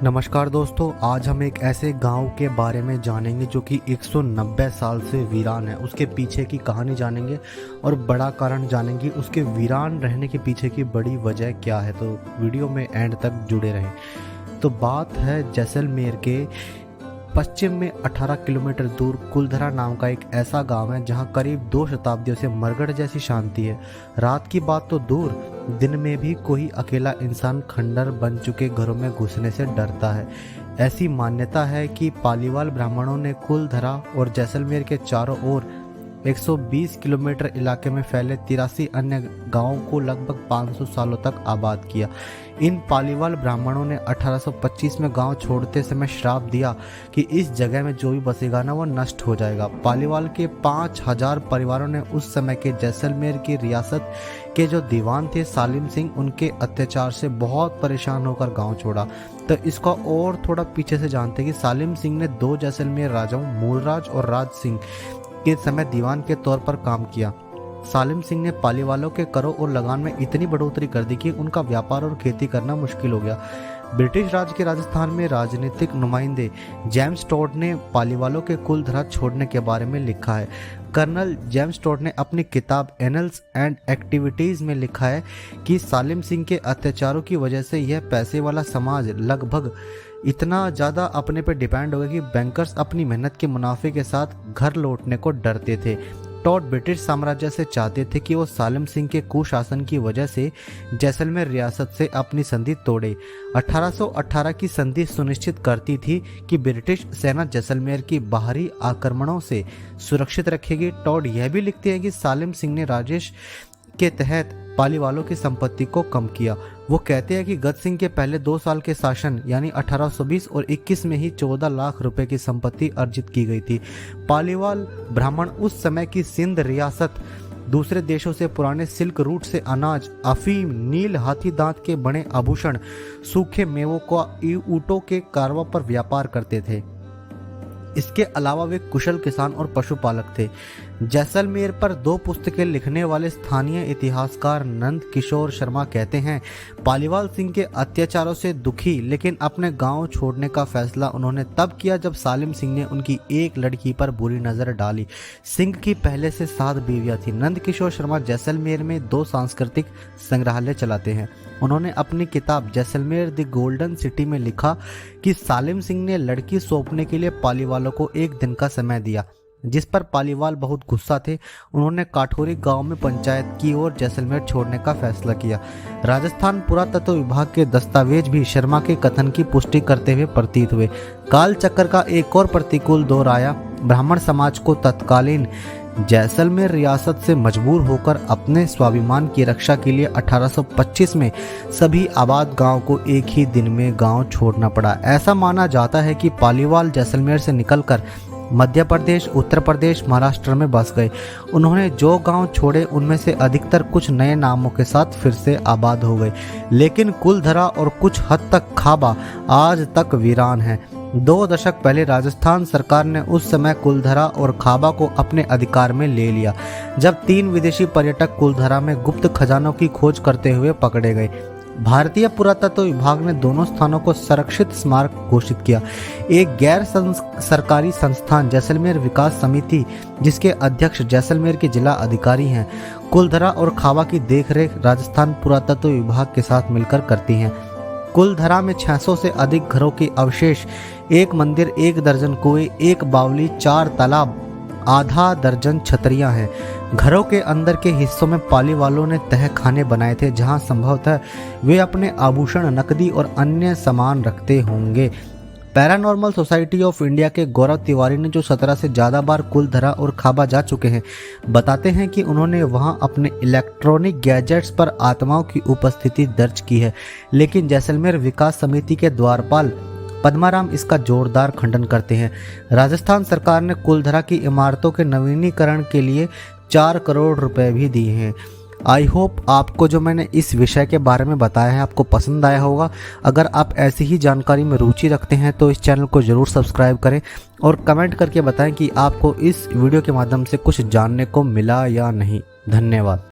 नमस्कार दोस्तों, आज हम एक ऐसे गांव के बारे में जानेंगे जो कि 190 साल से वीरान है। उसके पीछे की कहानी जानेंगे और बड़ा कारण जानेंगे उसके वीरान रहने के पीछे की बड़ी वजह क्या है। तो वीडियो में एंड तक जुड़े रहें। तो बात है जैसलमेर के पश्चिम में 18 किलोमीटर दूर कुलधरा नाम का एक ऐसा गांव है जहां करीब 2 शताब्दियों से मरगढ़ जैसी शांति है। रात की बात तो दूर, दिन में भी कोई अकेला इंसान खंडर बन चुके घरों में घुसने से डरता है। ऐसी मान्यता है कि पालीवाल ब्राह्मणों ने कुलधरा और जैसलमेर के चारों ओर 120 किलोमीटर इलाके में फैले 83 अन्य गांवों को लगभग 500 सालों तक आबाद किया। इन पालीवाल ब्राह्मणों ने 1825 में गांव छोड़ते समय श्राप दिया कि इस जगह में जो भी बसेगा ना वो नष्ट हो जाएगा। पालीवाल के 5000 परिवारों ने उस समय के जैसलमेर की रियासत के जो दीवान थे सालिम सिंह, उनके अत्याचार से बहुत परेशान होकर गांव छोड़ा। तो इसका और थोड़ा पीछे से जानते हैं कि सालिम सिंह ने 2 जैसलमेर राजाओं मूलराज और राज सिंह के समय दीवान के तौर पर काम किया। सालिम सिंह ने पालीवालों के करों और लगान में इतनी बढ़ोतरी कर दी कि उनका व्यापार और खेती करना मुश्किल हो गया। ब्रिटिश राज के राजस्थान में राजनीतिक नुमाइंदे जेम्स टॉड ने पालीवालों के कुलधरा छोड़ने के बारे में लिखा है। कर्नल जेम्स टॉड ने अपनी किताब एनल्स एंड एक्टिविटीज़ में लिखा है कि सालिम सिंह के अत्याचारों की वजह से यह पैसे वाला समाज लगभग इतना ज़्यादा अपने पे डिपेंड हो गया कि बैंकर्स अपनी मेहनत के मुनाफे के साथ घर लौटने को डरते थे। टॉड ब्रिटिश साम्राज्य से चाहते थे कि वो सालिम सिंह के कुशासन की वजह से जैसलमेर रियासत से अपनी संधि तोड़े। 1818 की संधि सुनिश्चित करती थी कि ब्रिटिश सेना जैसलमेर की बाहरी आक्रमणों से सुरक्षित रखेगी। टॉड यह भी लिखते हैं कि सालिम सिंह ने राजेश के तहत पालीवालों की संपत्ति को कम किया। वो कहते हैं कि गत सिंह के पहले 2 साल के शासन यानी 1820 और 21 में ही 14 लाख रुपए की संपत्ति अर्जित की गई थी। पालीवाल ब्राह्मण उस समय की सिंध रियासत दूसरे देशों से पुराने सिल्क रूट से अनाज, अफीम, नील हाथी दांत के बने आभूषण, सूखे मेवों का ऊँटों के कारवा पर व्यापार करते थे। इसके अलावा वे कुशल किसान और पशुपालक थे। जैसलमेर पर 2 पुस्तकें लिखने वाले स्थानीय इतिहासकार नंद किशोर शर्मा कहते हैं, पालीवाल सिंह के अत्याचारों से दुखी लेकिन अपने गांव छोड़ने का फैसला उन्होंने तब किया जब सालिम सिंह ने उनकी एक लड़की पर बुरी नजर डाली। सिंह की पहले से 7 बीवियां थी। नंद किशोर शर्मा जैसलमेर में 2 सांस्कृतिक संग्रहालय चलाते हैं। उन्होंने अपनी किताब जैसलमेर द गोल्डन सिटी में लिखा कि सालिम सिंह ने लड़की सौंपने के लिए पालीवालों को 1 दिन का समय दिया, जिस पर पालीवाल बहुत गुस्सा थे। उन्होंने काठौरी गांव में पंचायत की और जैसलमेर छोड़ने का फैसला किया। राजस्थान पुरातत्व विभाग के दस्तावेज भी शर्मा के कथन की पुष्टि करते हुए प्रतीत हुए। काल चक्र का एक और प्रतिकूल दौर आया। ब्राह्मण समाज को तत्कालीन जैसलमेर रियासत से मजबूर होकर अपने स्वाभिमान की रक्षा के लिए 1825 में सभी आबाद गांव को एक ही दिन में गांव छोड़ना पड़ा। ऐसा माना जाता है कि पालीवाल जैसलमेर से निकलकर मध्य प्रदेश, उत्तर प्रदेश, महाराष्ट्र में बस गए। उन्होंने जो गांव छोड़े उनमें से अधिकतर कुछ नए नामों के साथ फिर से आबाद हो गए, लेकिन कुलधरा और कुछ हद तक खाबा आज तक वीरान है। 2 दशक पहले राजस्थान सरकार ने उस समय कुलधरा और खाबा को अपने अधिकार में ले लिया, जब 3 विदेशी पर्यटक कुलधरा में गुप्त खजानों की खोज करते हुए पकड़े गए। भारतीय पुरातत्व विभाग ने दोनों स्थानों को संरक्षित स्मारक घोषित किया। एक गैर सरकारी संस्थान जैसलमेर विकास समिति, जिसके अध्यक्ष जैसलमेर के जिला अधिकारी हैं, कुलधरा और खाबा की देखरेख राजस्थान पुरातत्व विभाग के साथ मिलकर करती हैं। कुलधरा में 600 से अधिक घरों के अवशेष, 1 मंदिर, 1 दर्जन कुएं, 1 बावली, 4 तालाब, आधा दर्जन छतरियां हैं। घरों के अंदर के हिस्सों में पालीवालों ने तहखाने बनाए थे, जहां संभवतः वे अपने आभूषण, नकदी और अन्य सामान रखते होंगे। पैरानॉर्मल सोसाइटी ऑफ इंडिया के गौरव तिवारी ने, जो 17 से ज़्यादा बार कुलधरा और खाबा जा चुके हैं, बताते हैं कि उन्होंने वहां अपने इलेक्ट्रॉनिक गैजेट्स पर आत्माओं की उपस्थिति दर्ज की है। लेकिन जैसलमेर विकास समिति के द्वारपाल पद्माराम इसका जोरदार खंडन करते हैं। राजस्थान सरकार ने कुलधरा की इमारतों के नवीनीकरण के लिए 4 करोड़ रुपए भी दिए हैं। आई होप आपको जो मैंने इस विषय के बारे में बताया है आपको पसंद आया होगा। अगर आप ऐसी ही जानकारी में रुचि रखते हैं तो इस चैनल को ज़रूर सब्सक्राइब करें और कमेंट करके बताएं कि आपको इस वीडियो के माध्यम से कुछ जानने को मिला या नहीं। धन्यवाद।